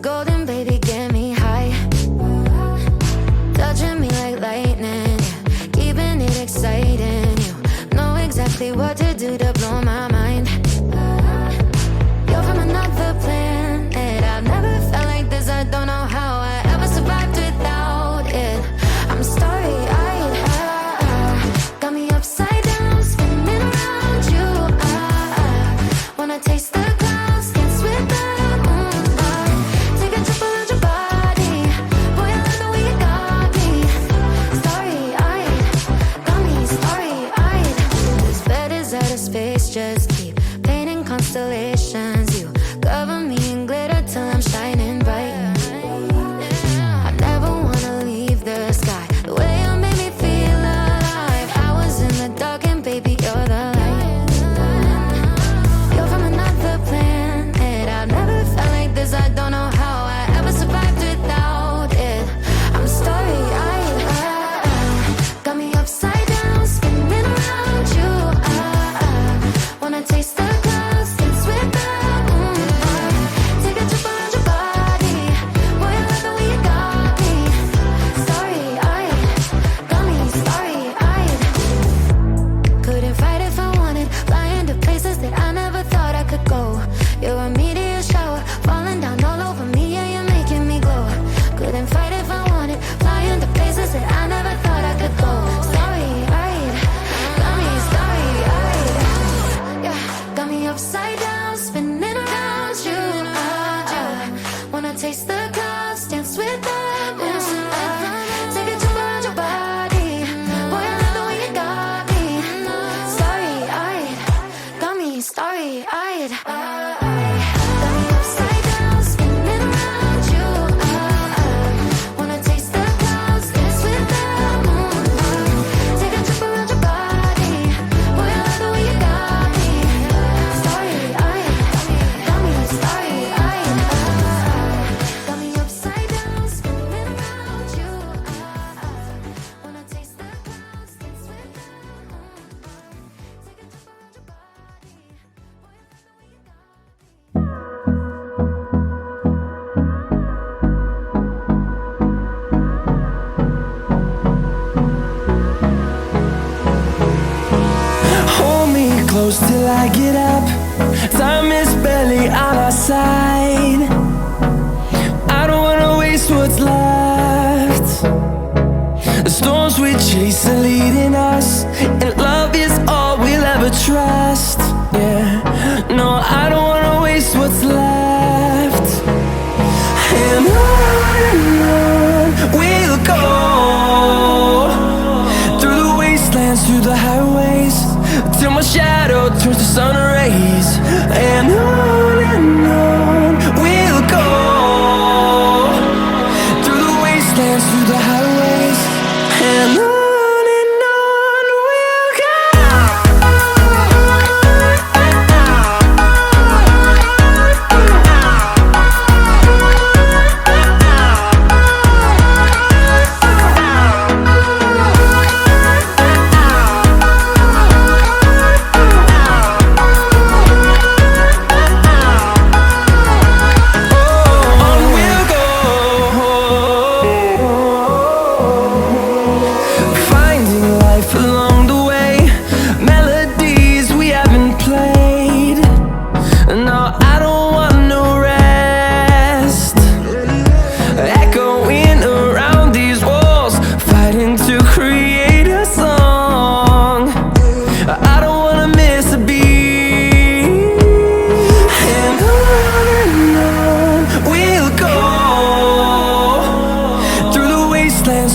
golden, baby, get me high. Touching me like lightning, keeping it exciting. You know exactly what to do to blow my mind. You're from another planet. I've never felt like this. I don't know how I ever survived without it. I'm starry-eyed. Got me upside down, spinning around you. Wanna taste the clouds, dance with the moonlight. Take a trip around your body. Boy, I love the way you got me. Starry-eyed, got me starry-eyed. This bed is out of space, just keep painting constellations. You cover me in glitter till I'm shining bright. I never wanna leave the sky. The way you made me feel alive. I was in the dark and baby, you're the light. You're from another planet. I've never felt like this. I don't know how I ever survived without it. I'm starry-eyed. Got me upside down, spinning around you. Wanna taste the clouds, dance with the moonlight. Take a trip around your body. Boy, I love the way you got me. Starry-eyed, got me starry-eyed. Couldn't fight if I wanted. Flying to places that I never thought I could go. You're a meteor shower, falling down all over me. Yeah, you're making me glow. Couldn't fight if I wanted. Flying to places that I never thought I could go. Starry-eyed, got me starry-eyed. Yeah, got me upside down, spinning around you. Wanna taste the clouds, dance with the moonlight. Take a trip around your body. Boy, I love the way you got me. Starry-eyed, got me starry-eyed. Got me upside down, spinning around you. Wanna taste the clouds, dance with the moonlight. Take a trip around your body. Boy, I love the way you got me. Starry-eyed, got me starry-eyed. Got me upside down, spinning around you. Wanna taste the clouds, dance with the moonlight. Take a trip around your body. Boy, I love the way you got me. Hold me close till I get up. Time is barely on our side. I don't wanna waste what's left. The storms we chase are leading us, and love is all we'll ever trust. Yeah, no, I don't wanna waste what's left. And on we'll go, through the wastelands, through the highways, till my shadow turns to sun rays. And on we'll go, through the wastelands, through the highways, and on we'll go.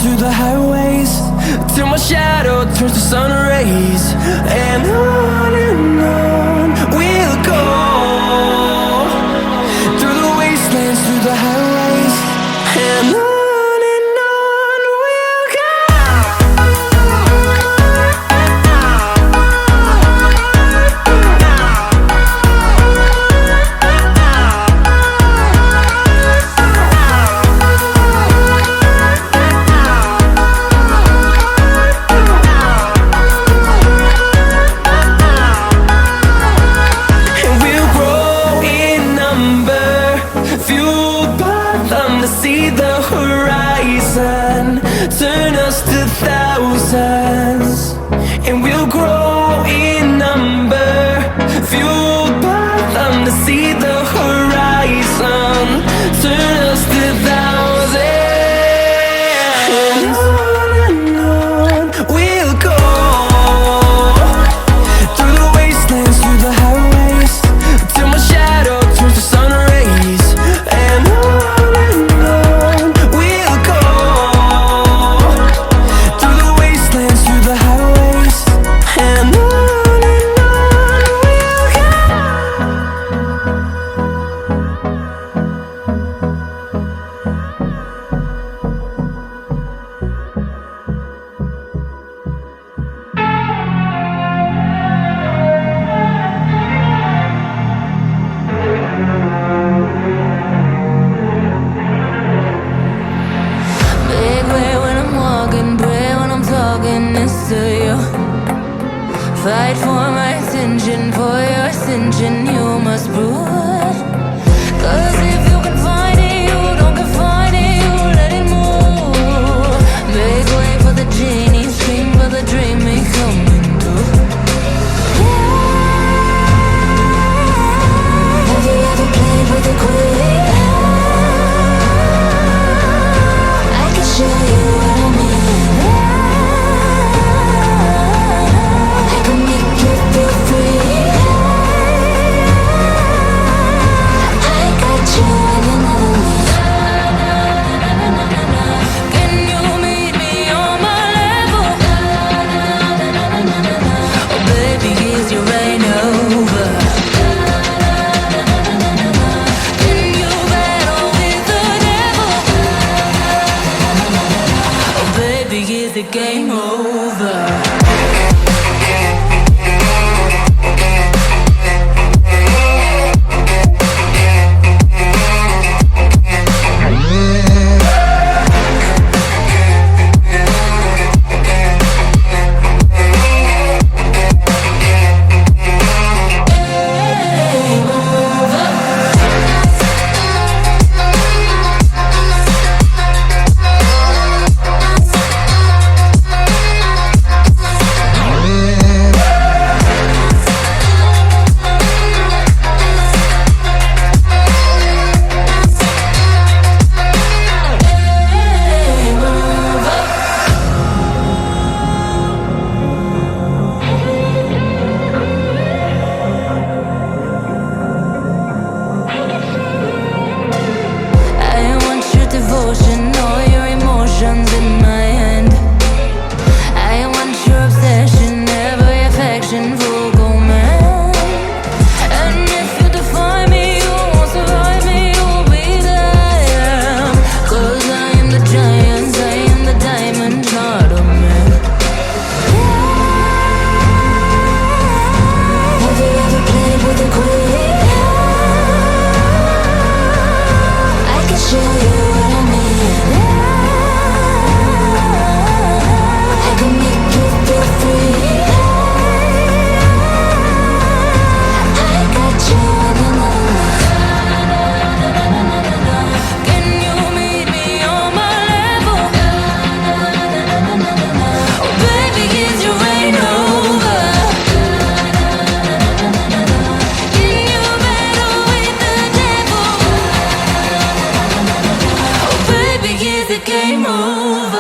Through the highways, till my shadow turns to sun rays. And on we'll go, through the wastelands, through the highways, and on we'll go. Fueled by see the horizon, turn us to thousands, and we'll grow in number, fueled by them to see the horizon, turn us to thousands. And on we'll go, through the wastelands, through the highways, till my shadow turns to sun rays. And on we'll go, through the wastelands, through the highways. And on we'll go. Big way when I'm walking, pray when I'm talking this to you. Fight for my attention, for your ascension, you must prove. Cause if you can find it, you don't confine it, you let it move. Make way for the genie, scream for the dream, ain't coming through. Have you ever played with a queen? I can show you what I mean. I can make you feel free. I got you and another me. Can you meet me on my level? Oh baby, is your rain over? Can you battle with the devil? Oh baby, is the game over? I want your devotion, all your emotions in my hand. I want your obsession, every affection, full go man. And if you define me, you won't survive me, you'll be there. Cause I am the giant, I am the diamond, not a man. Have you ever played with a queen? I can show you what I mean. I can make you feel free. I got you and another me. Can you meet me on my level? Oh baby, is your rain over? Can you battle with the devil? Oh baby, is the game over?